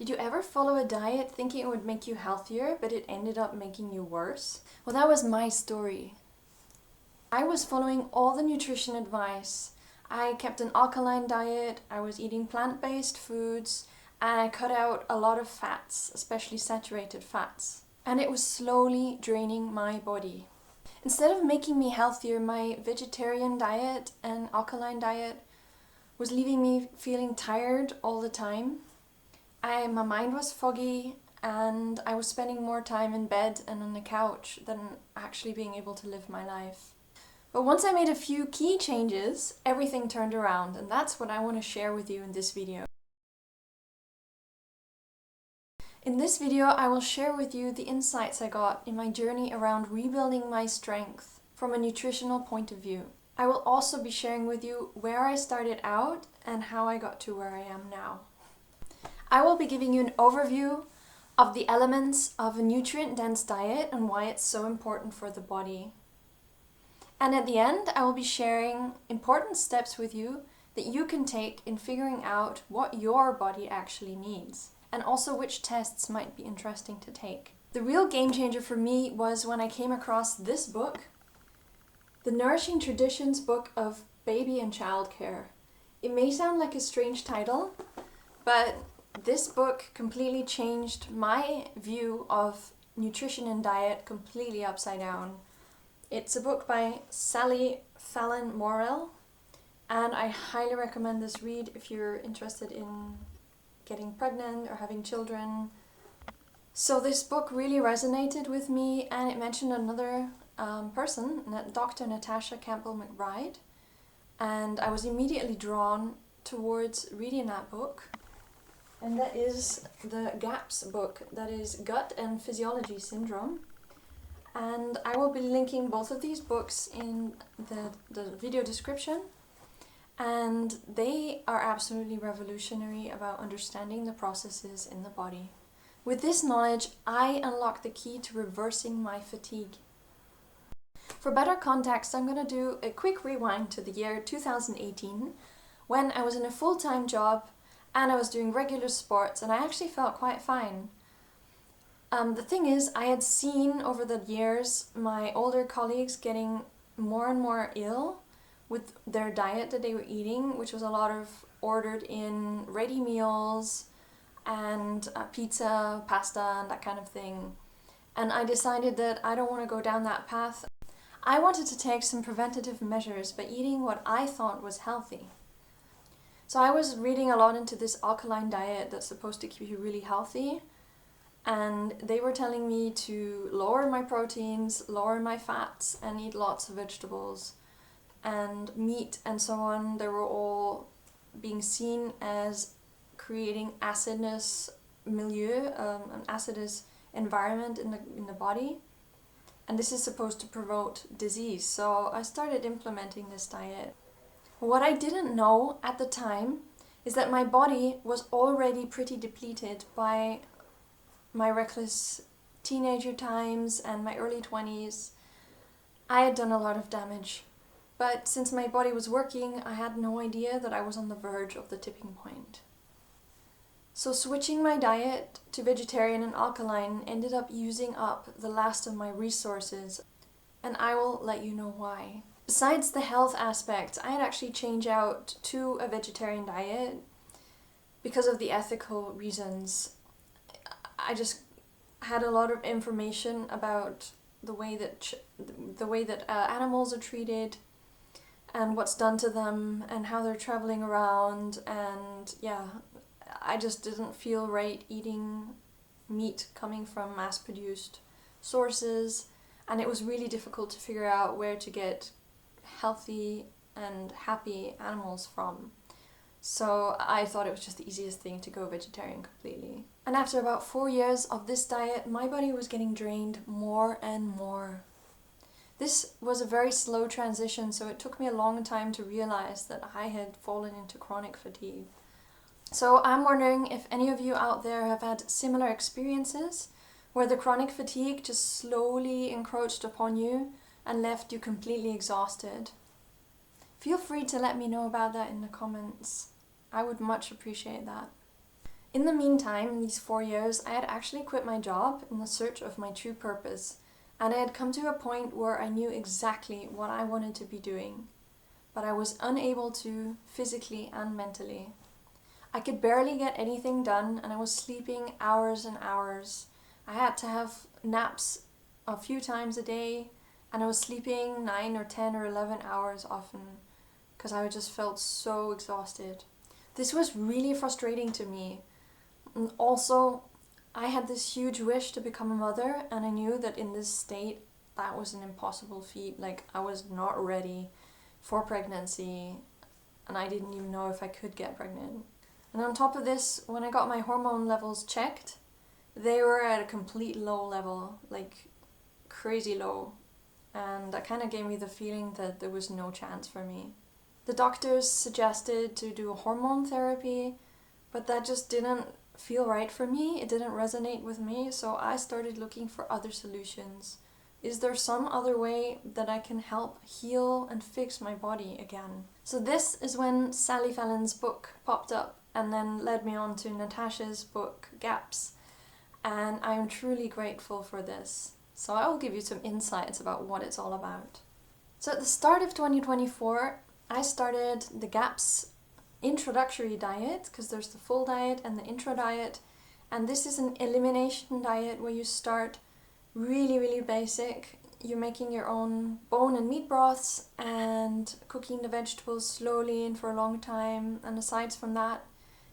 Did you ever follow a diet thinking it would make you healthier, but it ended up making you worse? Well, that was my story. I was following all the nutrition advice. I kept an alkaline diet, I was eating plant-based foods, and I cut out a lot of fats, especially saturated fats. And it was slowly draining my body. Instead of making me healthier, my vegetarian diet and alkaline diet was leaving me feeling tired all the time. My mind was foggy and I was spending more time in bed and on the couch than actually being able to live my life. But once I made a few key changes, everything turned around, and that's what I want to share with you in this video. In this video, I will share with you the insights I got in my journey around rebuilding my strength from a nutritional point of view. I will also be sharing with you where I started out and how I got to where I am now. I will be giving you an overview of the elements of a nutrient-dense diet and why it's so important for the body. And at the end, I will be sharing important steps with you that you can take in figuring out what your body actually needs, and also which tests might be interesting to take. The real game changer for me was when I came across this book, the Nourishing Traditions book of baby and childcare. It may sound like a strange title, but this book completely changed my view of nutrition and diet completely upside down. It's a book by Sally Fallon Morell, and I highly recommend this read if you're interested in getting pregnant or having children. So this book really resonated with me, and it mentioned another person, Dr. Natasha Campbell-McBride, and I was immediately drawn towards reading that book. And that is the GAPS book, that is Gut and Physiology Syndrome. And I will be linking both of these books in the video description. And they are absolutely revolutionary about understanding the processes in the body. With this knowledge, I unlocked the key to reversing my fatigue. For better context, I'm going to do a quick rewind to the year 2018, when I was in a full-time job and I was doing regular sports, and I actually felt quite fine. The thing is, I had seen over the years my older colleagues getting more and more ill with their diet that they were eating, which was a lot of ordered in ready meals and pizza, pasta, and that kind of thing. And I decided that I don't want to go down that path. I wanted to take some preventative measures by eating what I thought was healthy. So I was reading a lot into this alkaline diet that's supposed to keep you really healthy, and they were telling me to lower my proteins, lower my fats, and eat lots of vegetables and meat and so on. They were all being seen as creating acidness milieu, an acidous environment in the body, and this is supposed to promote disease. So I started implementing this diet. What I didn't know at the time is that my body was already pretty depleted by my reckless teenager times and my early 20s. I had done a lot of damage, but since my body was working, I had no idea that I was on the verge of the tipping point. So switching my diet to vegetarian and alkaline ended up using up the last of my resources, and I will let you know why. Besides the health aspect, I had actually changed out to a vegetarian diet because of the ethical reasons. I just had a lot of information about the way that animals are treated and what's done to them and how they're traveling around, and yeah, I just didn't feel right eating meat coming from mass-produced sources, and it was really difficult to figure out where to get healthy and happy animals from. So I thought it was just the easiest thing to go vegetarian completely. And after about 4 years of this diet, my body was getting drained more and more. This was a very slow transition, so it took me a long time to realize that I had fallen into chronic fatigue. So I'm wondering if any of you out there have had similar experiences where the chronic fatigue just slowly encroached upon you and left you completely exhausted. Feel free to let me know about that in the comments. I would much appreciate that. In the meantime, in these 4 years, I had actually quit my job in the search of my true purpose, and I had come to a point where I knew exactly what I wanted to be doing, but I was unable to, physically and mentally. I could barely get anything done, and I was sleeping hours and hours. I had to have naps a few times a day, and I was sleeping 9 or 10 or 11 hours often, because I just felt so exhausted. This was really frustrating to me. And also, I had this huge wish to become a mother, and I knew that in this state, that was an impossible feat. Like, I was not ready for pregnancy, and I didn't even know if I could get pregnant. And on top of this, when I got my hormone levels checked, they were at a complete low level, like crazy low. And that kind of gave me the feeling that there was no chance for me. The doctors suggested to do hormone therapy, but that just didn't feel right for me. It didn't resonate with me, so I started looking for other solutions. Is there some other way that I can help heal and fix my body again? So this is when Sally Fallon's book popped up and then led me on to Natasha's book, Gaps. And I am truly grateful for this. So I will give you some insights about what it's all about. So at the start of 2024, I started the Gaps introductory diet, because there's the full diet and the intro diet. And this is an elimination diet where you start really, really basic. You're making your own bone and meat broths and cooking the vegetables slowly and for a long time. And aside from that,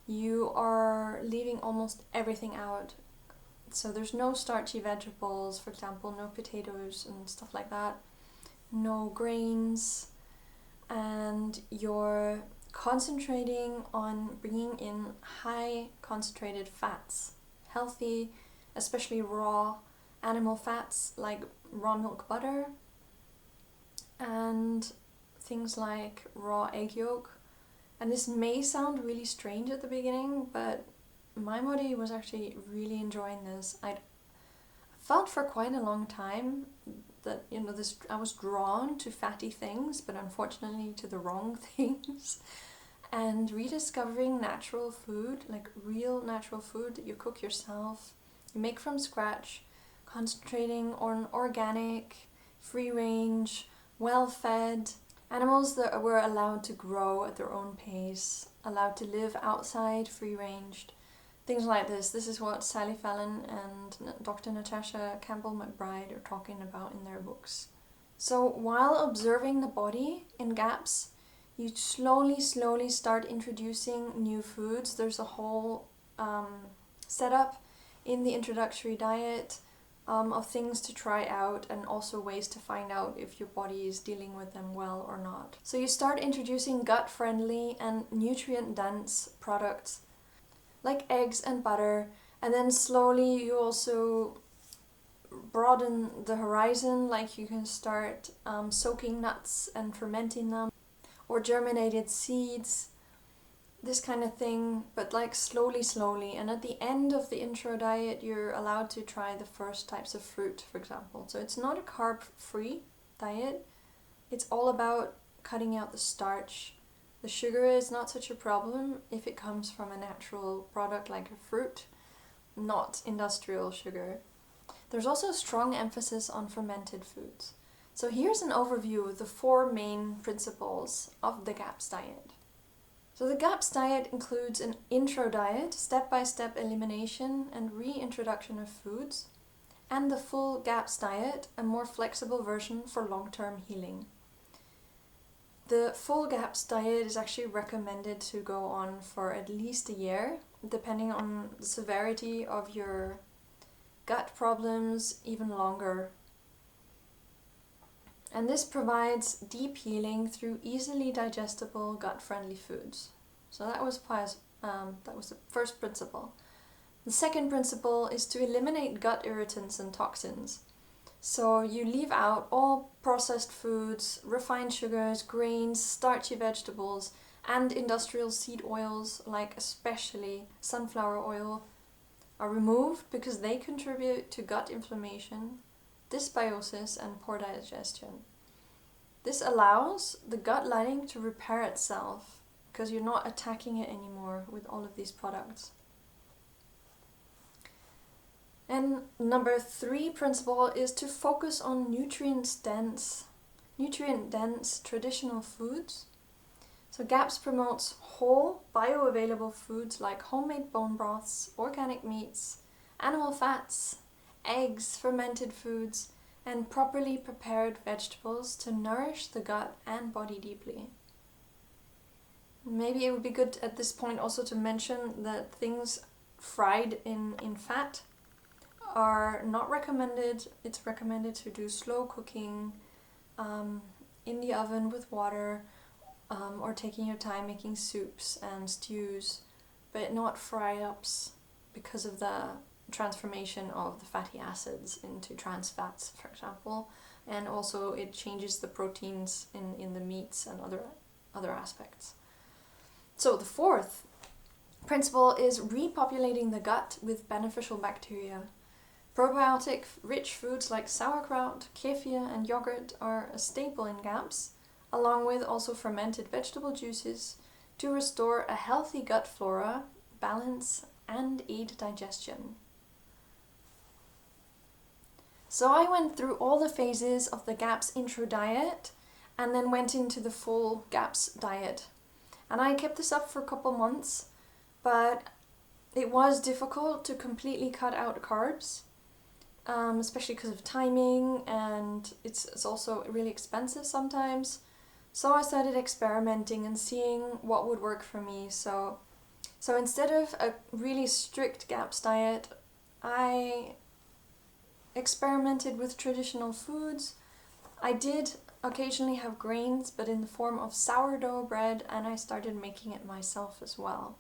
you are leaving almost everything out. So there's no starchy vegetables, for example, no potatoes and stuff like that, no grains, and you're concentrating on bringing in high concentrated fats, healthy, especially raw animal fats like raw milk butter and things like raw egg yolk. And this may sound really strange at the beginning, but my body was actually really enjoying this. I felt for quite a long time that, I was drawn to fatty things, but unfortunately to the wrong things. And rediscovering natural food, like real natural food that you cook yourself, you make from scratch, concentrating on organic, free range, well-fed animals that were allowed to grow at their own pace, allowed to live outside, free-ranged, things like this. This is what Sally Fallon and Dr. Natasha Campbell-McBride are talking about in their books. So while observing the body in Gaps, you slowly start introducing new foods. There's a whole setup in the introductory diet of things to try out, and also ways to find out if your body is dealing with them well or not. So you start introducing gut-friendly and nutrient-dense products like eggs and butter, and then slowly you also broaden the horizon, like you can start soaking nuts and fermenting them, or germinated seeds, this kind of thing, but like slowly. And at the end of the intro diet, you're allowed to try the first types of fruit, for example. So it's not a carb-free diet. It's all about cutting out the starch. The sugar is not such a problem if it comes from a natural product like a fruit, not industrial sugar. There's also a strong emphasis on fermented foods. So here's an overview of the 4 main principles of the GAPS diet. So the GAPS diet includes an intro diet, step-by-step elimination and reintroduction of foods, and the full GAPS diet, a more flexible version for long-term healing. The full GAPS diet is actually recommended to go on for at least a year, depending on the severity of your gut problems, even longer. And this provides deep healing through easily digestible, gut-friendly foods. So that was the first principle. The second principle is to eliminate gut irritants and toxins. So you leave out all processed foods, refined sugars, grains, starchy vegetables, and industrial seed oils, like especially sunflower oil, are removed because they contribute to gut inflammation, dysbiosis, and poor digestion. This allows the gut lining to repair itself because you're not attacking it anymore with all of these products. And number 3 principle is to focus on nutrient dense traditional foods. So GAPS promotes whole, bioavailable foods like homemade bone broths, organic meats, animal fats, eggs, fermented foods, and properly prepared vegetables to nourish the gut and body deeply. Maybe it would be good at this point also to mention that things fried in fat are not recommended. It's recommended to do slow cooking in the oven with water, or taking your time making soups and stews, but not fry-ups because of the transformation of the fatty acids into trans fats, for example, and also it changes the proteins in the meats and other aspects. So the 4th principle is repopulating the gut with beneficial bacteria. Probiotic-rich foods like sauerkraut, kefir and yogurt are a staple in GAPS, along with also fermented vegetable juices to restore a healthy gut flora, balance and aid digestion. So I went through all the phases of the GAPS intro diet and then went into the full GAPS diet. And I kept this up for a couple months, but it was difficult to completely cut out carbs, especially because of timing, and it's also really expensive sometimes. So I started experimenting and seeing what would work for me. So instead of a really strict GAPS diet, I experimented with traditional foods. I did occasionally have grains, but in the form of sourdough bread, and I started making it myself as well.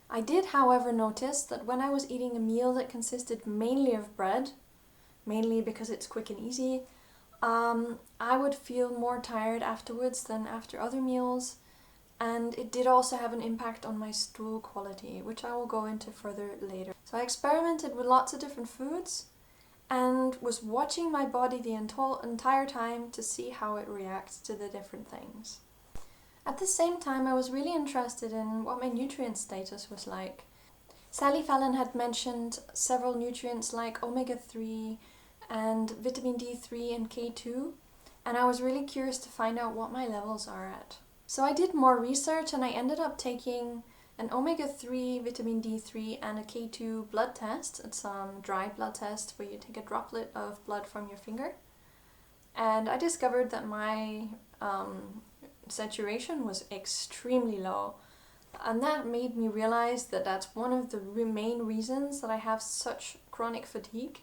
I did, however, notice that when I was eating a meal that consisted mainly of bread, mainly because it's quick and easy, I would feel more tired afterwards than after other meals, and it did also have an impact on my stool quality, which I will go into further later. So I experimented with lots of different foods and was watching my body the entire time to see how it reacts to the different things. At the same time, I was really interested in what my nutrient status was like. Sally Fallon had mentioned several nutrients like omega-3 and vitamin D3 and K2, and I was really curious to find out what my levels are at. So I did more research and I ended up taking an omega-3, vitamin D3 and a K2 blood test. It's a dry blood test where you take a droplet of blood from your finger. And I discovered that my saturation was extremely low. And that made me realize that that's one of the main reasons that I have such chronic fatigue.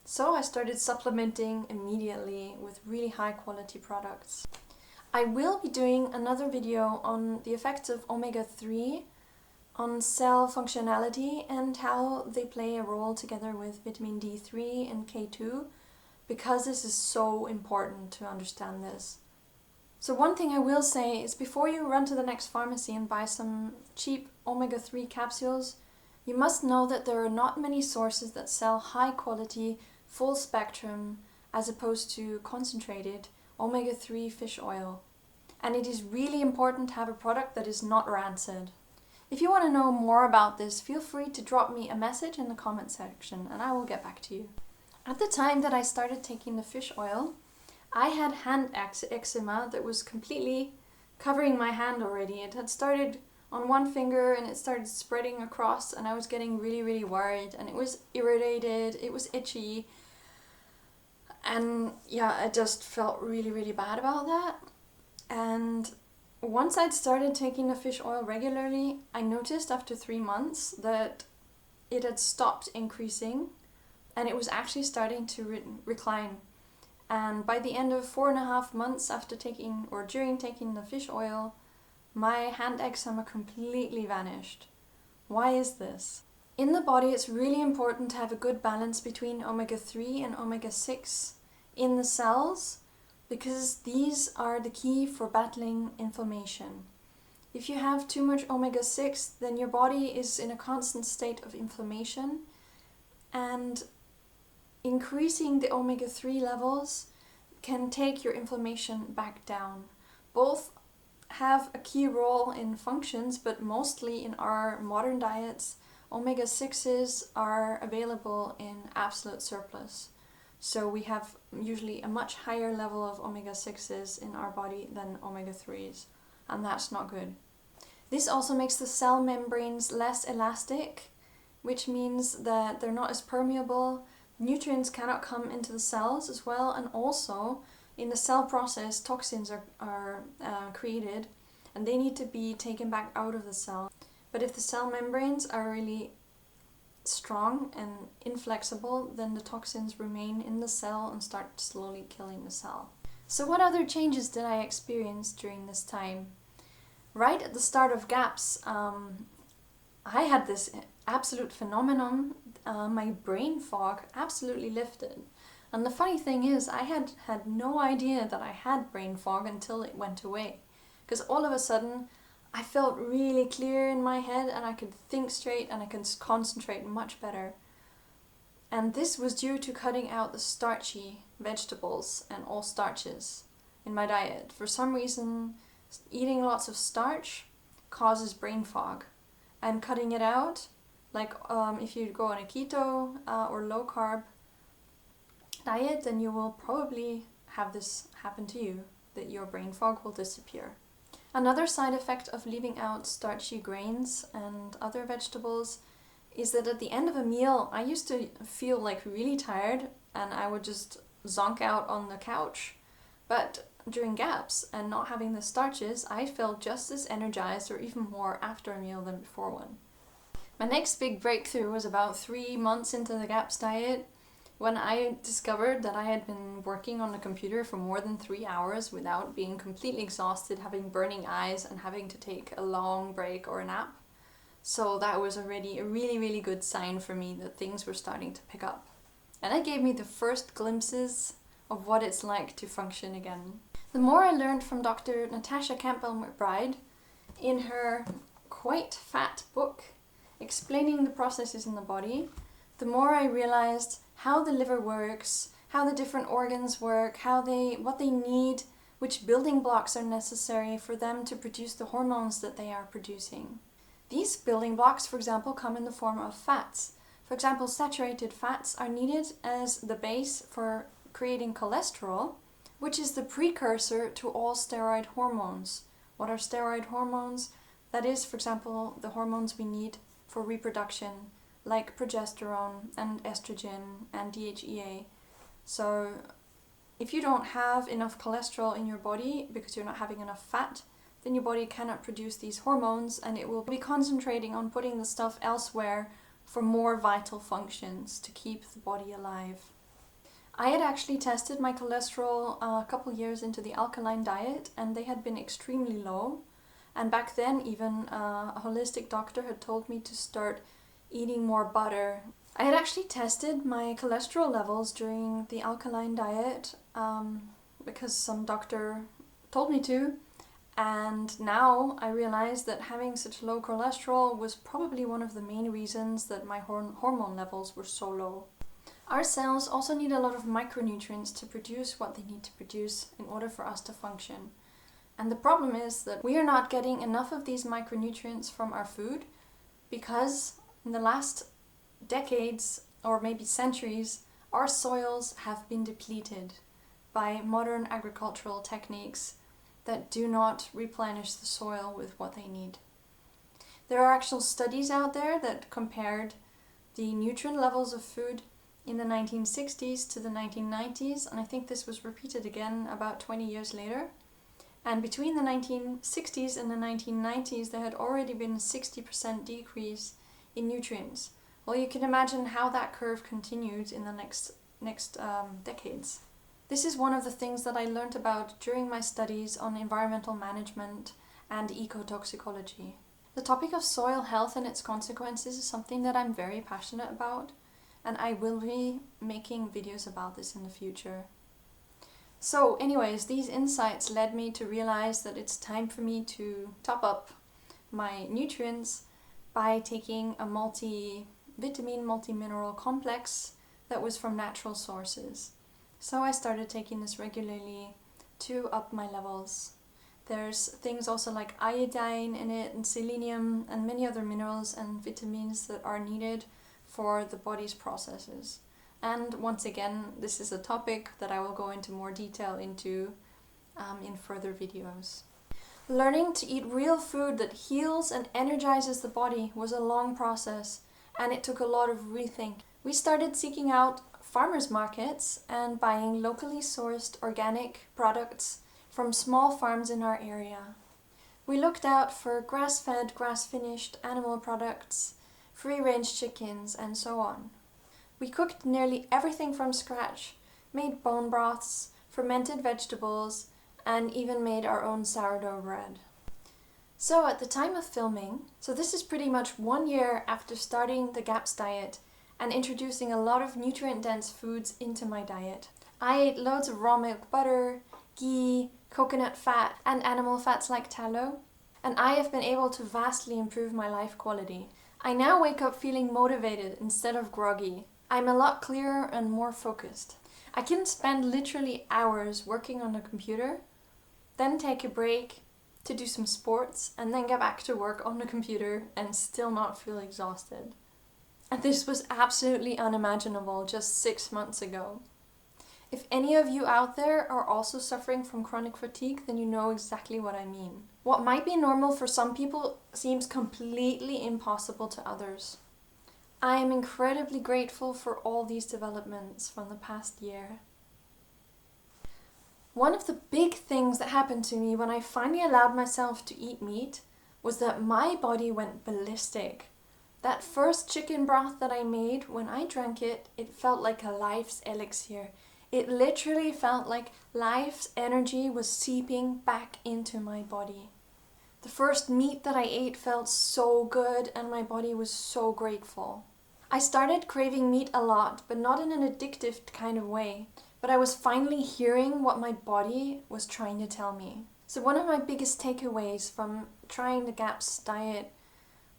So I started supplementing immediately with really high quality products. I will be doing another video on the effects of omega-3 on cell functionality and how they play a role together with vitamin D3 and K2, because this is so important to understand this. So one thing I will say is before you run to the next pharmacy and buy some cheap omega-3 capsules, you must know that there are not many sources that sell high quality, full spectrum, as opposed to concentrated omega-3 fish oil. And it is really important to have a product that is not rancid. If you want to know more about this, feel free to drop me a message in the comment section and I will get back to you. At the time that I started taking the fish oil, I had hand eczema that was completely covering my hand already. It had started on one finger and it started spreading across, and I was getting really, really worried, and it was irritated, it was itchy, and yeah, I just felt really, really bad about that. And once I'd started taking the fish oil regularly, I noticed after 3 months that it had stopped increasing and it was actually starting to recline. And by the end of 4.5 months after taking, or during taking the fish oil, my hand eczema completely vanished. Why is this? In the body, it's really important to have a good balance between omega-3 and omega-6 in the cells, because these are the key for battling inflammation. If you have too much omega-6, then your body is in a constant state of inflammation, and increasing the omega-3 levels can take your inflammation back down. Both have a key role in functions, but mostly in our modern diets, omega-6s are available in absolute surplus. So we have usually a much higher level of omega-6s in our body than omega-3s, and that's not good. This also makes the cell membranes less elastic, which means that they're not as permeable. Nutrients cannot come into the cells as well, and also in the cell process toxins are created, and they need to be taken back out of the cell. But if the cell membranes are really strong and inflexible, then the toxins remain in the cell and start slowly killing the cell. So what other changes did I experience during this time? Right at the start of GAPS, I had this absolute phenomenon. My brain fog absolutely lifted. And the funny thing is, I had no idea that I had brain fog until it went away. Because all of a sudden, I felt really clear in my head and I could think straight and I could concentrate much better. And this was due to cutting out the starchy vegetables and all starches in my diet. For some reason, eating lots of starch causes brain fog. And cutting it out, like if you go on a keto or low carb diet, then you will probably have this happen to you, that your brain fog will disappear. Another side effect of leaving out starchy grains and other vegetables is that at the end of a meal, I used to feel like really tired and I would just zonk out on the couch. But during GAPS and not having the starches, I felt just as energized or even more after a meal than before one. My next big breakthrough was about 3 months into the GAPS diet, when I discovered that I had been working on the computer for more than 3 hours without being completely exhausted, having burning eyes and having to take a long break or a nap. So that was already a really, really good sign for me that things were starting to pick up. And it gave me the first glimpses of what it's like to function again. The more I learned from Dr. Natasha Campbell-McBride in her quite fat book explaining the processes in the body, the more I realized how the liver works, how the different organs work, what they need, which building blocks are necessary for them to produce the hormones that they are producing. These building blocks, for example, come in the form of fats. For example, saturated fats are needed as the base for creating cholesterol, which is the precursor to all steroid hormones. What are steroid hormones? That is, for example, the hormones we need for reproduction, like progesterone and estrogen and DHEA. So if you don't have enough cholesterol in your body because you're not having enough fat, then your body cannot produce these hormones and it will be concentrating on putting the stuff elsewhere for more vital functions to keep the body alive. I had actually tested my cholesterol a couple years into the alkaline diet and they had been extremely low. And back then even a holistic doctor had told me to start eating more butter. I had actually tested my cholesterol levels during the alkaline diet because some doctor told me to, and now I realized that having such low cholesterol was probably one of the main reasons that my hormone levels were so low. Our cells also need a lot of micronutrients to produce what they need to produce in order for us to function. And the problem is that we are not getting enough of these micronutrients from our food because in the last decades, or maybe centuries, our soils have been depleted by modern agricultural techniques that do not replenish the soil with what they need. There are actual studies out there that compared the nutrient levels of food in the 1960s to the 1990s, and I think this was repeated again about 20 years later. And between the 1960s and the 1990s, there had already been a 60% decrease in nutrients. Well, you can imagine how that curve continued in the next decades. This is one of the things that I learned about during my studies on environmental management and ecotoxicology. The topic of soil health and its consequences is something that I'm very passionate about, and I will be making videos about this in the future. So anyways, these insights led me to realize that it's time for me to top up my nutrients by taking a multivitamin, multi-mineral complex that was from natural sources. So I started taking this regularly to up my levels. There's things also like iodine in it and selenium and many other minerals and vitamins that are needed for the body's processes. And once again, this is a topic that I will go into more detail into in further videos. Learning to eat real food that heals and energizes the body was a long process, and it took a lot of rethink. We started seeking out farmers markets and buying locally sourced organic products from small farms in our area. We looked out for grass-fed, grass-finished animal products, free-range chickens, and so on. We cooked nearly everything from scratch, made bone broths, fermented vegetables, and even made our own sourdough bread. So at the time of filming, so this is pretty much 1 year after starting the GAPS diet and introducing a lot of nutrient-dense foods into my diet. I ate loads of raw milk butter, ghee, coconut fat, and animal fats like tallow, and I have been able to vastly improve my life quality. I now wake up feeling motivated instead of groggy. I'm a lot clearer and more focused. I can spend literally hours working on the computer, then take a break to do some sports, and then get back to work on the computer and still not feel exhausted. And this was absolutely unimaginable just 6 months ago. If any of you out there are also suffering from chronic fatigue, then you know exactly what I mean. What might be normal for some people seems completely impossible to others. I am incredibly grateful for all these developments from the past year. One of the big things that happened to me when I finally allowed myself to eat meat was that my body went ballistic. That first chicken broth that I made, when I drank it, it felt like a life's elixir. It literally felt like life's energy was seeping back into my body. The first meat that I ate felt so good and my body was so grateful. I started craving meat a lot, but not in an addictive kind of way. But I was finally hearing what my body was trying to tell me. So one of my biggest takeaways from trying the GAPS diet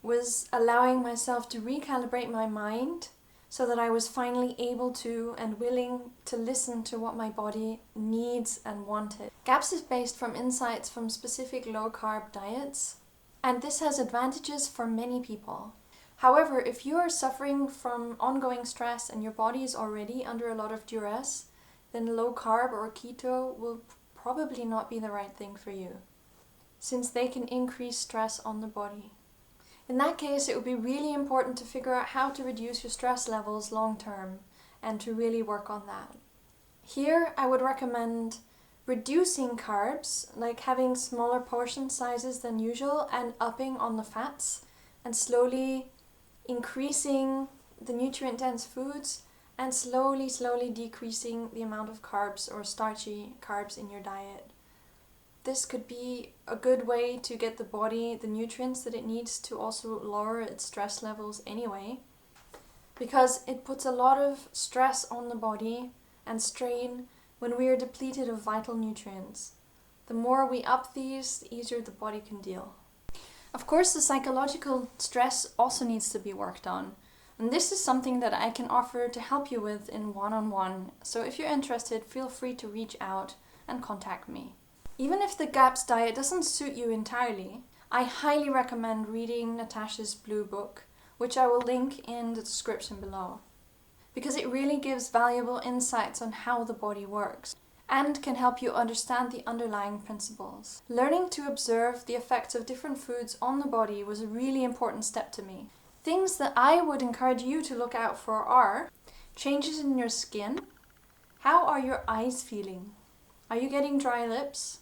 was allowing myself to recalibrate my mind so that I was finally able to and willing to listen to what my body needs and wanted. GAPS is based from insights from specific low-carb diets, and this has advantages for many people. However, if you are suffering from ongoing stress and your body is already under a lot of duress, then low-carb or keto will probably not be the right thing for you, since they can increase stress on the body. In that case, it would be really important to figure out how to reduce your stress levels long term and to really work on that. Here, I would recommend reducing carbs, like having smaller portion sizes than usual and upping on the fats, and slowly increasing the nutrient-dense foods and slowly decreasing the amount of carbs or starchy carbs in your diet. This could be a good way to get the body the nutrients that it needs to also lower its stress levels anyway, because it puts a lot of stress on the body and strain when we are depleted of vital nutrients. The more we up these, the easier the body can deal. Of course, the psychological stress also needs to be worked on, and this is something that I can offer to help you with in one-on-one, so if you're interested, feel free to reach out and contact me. Even if the GAPS diet doesn't suit you entirely, I highly recommend reading Natasha's blue book, which I will link in the description below, because it really gives valuable insights on how the body works and can help you understand the underlying principles. Learning to observe the effects of different foods on the body was a really important step to me. Things that I would encourage you to look out for are changes in your skin. How are your eyes feeling? Are you getting dry lips?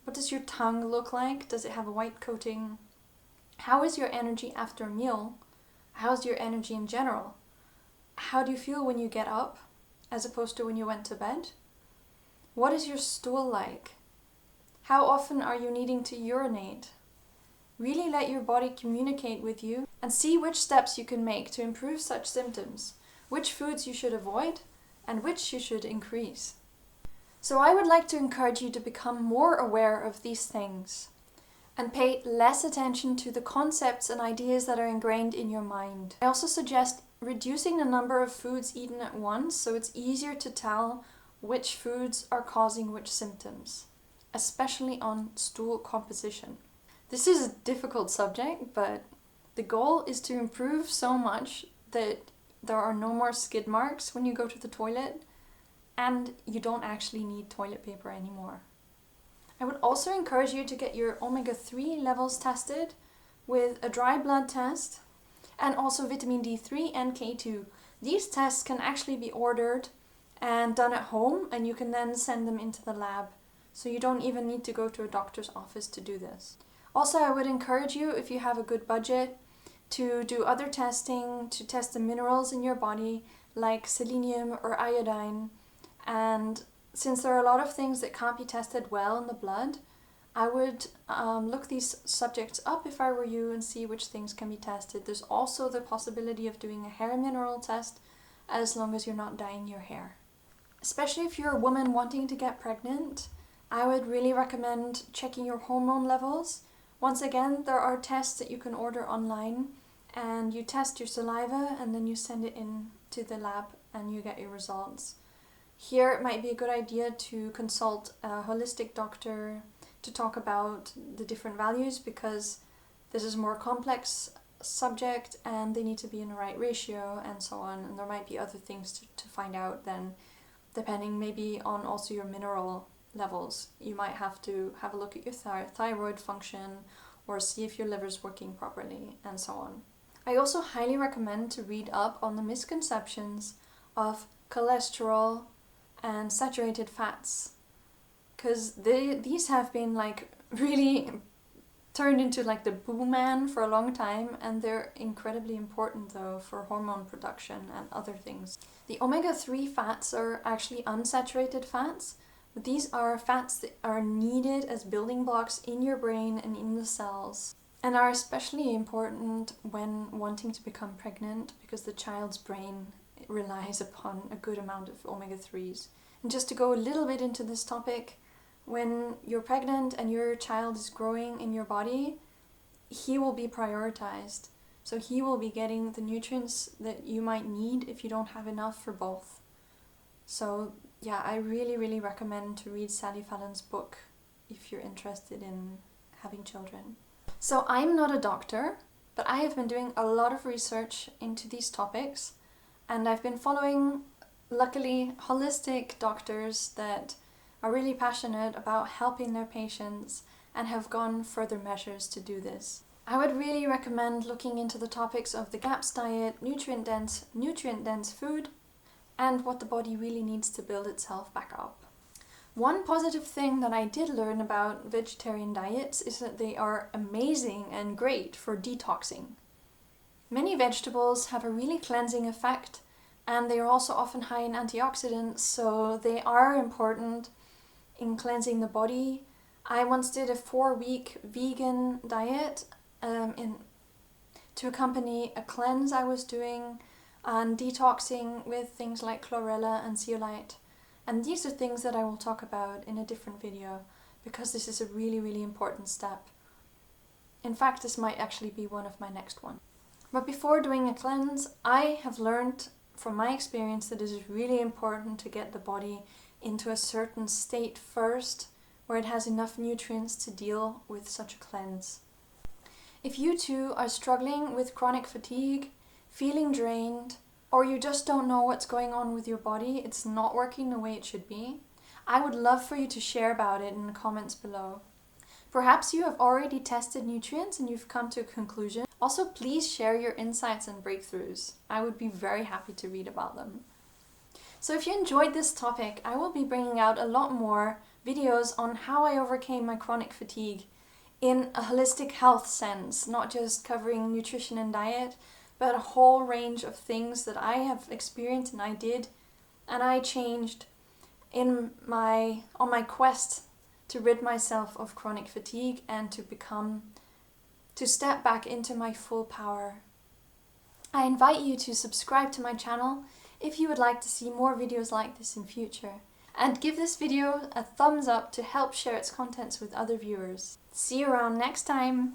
What does your tongue look like? Does it have a white coating? How is your energy after a meal? How's your energy in general? How do you feel when you get up as opposed to when you went to bed? What is your stool like? How often are you needing to urinate? Really let your body communicate with you and see which steps you can make to improve such symptoms, which foods you should avoid and which you should increase. So I would like to encourage you to become more aware of these things and pay less attention to the concepts and ideas that are ingrained in your mind. I also suggest reducing the number of foods eaten at once so it's easier to tell which foods are causing which symptoms. especially on stool composition. This is a difficult subject, but the goal is to improve so much that there are no more skid marks when you go to the toilet, and you don't actually need toilet paper anymore. I would also encourage you to get your omega-3 levels tested with a dry blood test, and also vitamin D3 and K2. These tests can actually be ordered and done at home, and you can then send them into the lab. So you don't even need to go to a doctor's office to do this. Also, I would encourage you, if you have a good budget, to do other testing, to test the minerals in your body, like selenium or iodine. And since there are a lot of things that can't be tested well in the blood, I would look these subjects up if I were you and see which things can be tested. There's also the possibility of doing a hair mineral test, as long as you're not dyeing your hair. Especially if you're a woman wanting to get pregnant, I would really recommend checking your hormone levels. Once again, there are tests that you can order online, and you test your saliva and then you send it in to the lab and you get your results. Here it might be a good idea to consult a holistic doctor to talk about the different values, because this is a more complex subject and they need to be in the right ratio and so on, and there might be other things to find out then, depending maybe on also your mineral levels. You might have to have a look at your thyroid function or see if your liver's working properly and so on. I also highly recommend to read up on the misconceptions of cholesterol and saturated fats, because these have been like really turned into like the boo man for a long time, and they're incredibly important though for hormone production and other things. The omega-3 fats are actually unsaturated fats, but these are fats that are needed as building blocks in your brain and in the cells, and are especially important when wanting to become pregnant, because the child's brain relies upon a good amount of omega-3s. And just to go a little bit into this topic, when you're pregnant and your child is growing in your body, he will be prioritized. So he will be getting the nutrients that you might need if you don't have enough for both. So yeah, I really recommend to read Sally Fallon's book if you're interested in having children. So I'm not a doctor, but I have been doing a lot of research into these topics, and I've been following, luckily, holistic doctors that are really passionate about helping their patients and have gone further measures to do this. I would really recommend looking into the topics of the GAPS diet, nutrient-dense food, and what the body really needs to build itself back up. One positive thing that I did learn about vegetarian diets is that they are amazing and great for detoxing. Many vegetables have a really cleansing effect, and they are also often high in antioxidants, so they are important in cleansing the body. I once did a 4-week vegan diet to accompany a cleanse I was doing, and detoxing with things like chlorella and zeolite. And these are things that I will talk about in a different video, because this is a really important step. In fact, this might actually be one of my next ones. But before doing a cleanse, I have learned from my experience that it is really important to get the body into a certain state first, where it has enough nutrients to deal with such a cleanse. If you too are struggling with chronic fatigue, feeling drained, or you just don't know what's going on with your body, it's not working the way it should be, I would love for you to share about it in the comments below. Perhaps you have already tested nutrients and you've come to a conclusion. Also, please share your insights and breakthroughs. I would be very happy to read about them. So if you enjoyed this topic, I will be bringing out a lot more videos on how I overcame my chronic fatigue in a holistic health sense, not just covering nutrition and diet, but a whole range of things that I have experienced and I did and I changed on my quest to rid myself of chronic fatigue and to step back into my full power. I invite you to subscribe to my channel if you would like to see more videos like this in future, and give this video a thumbs up to help share its contents with other viewers. See you around next time!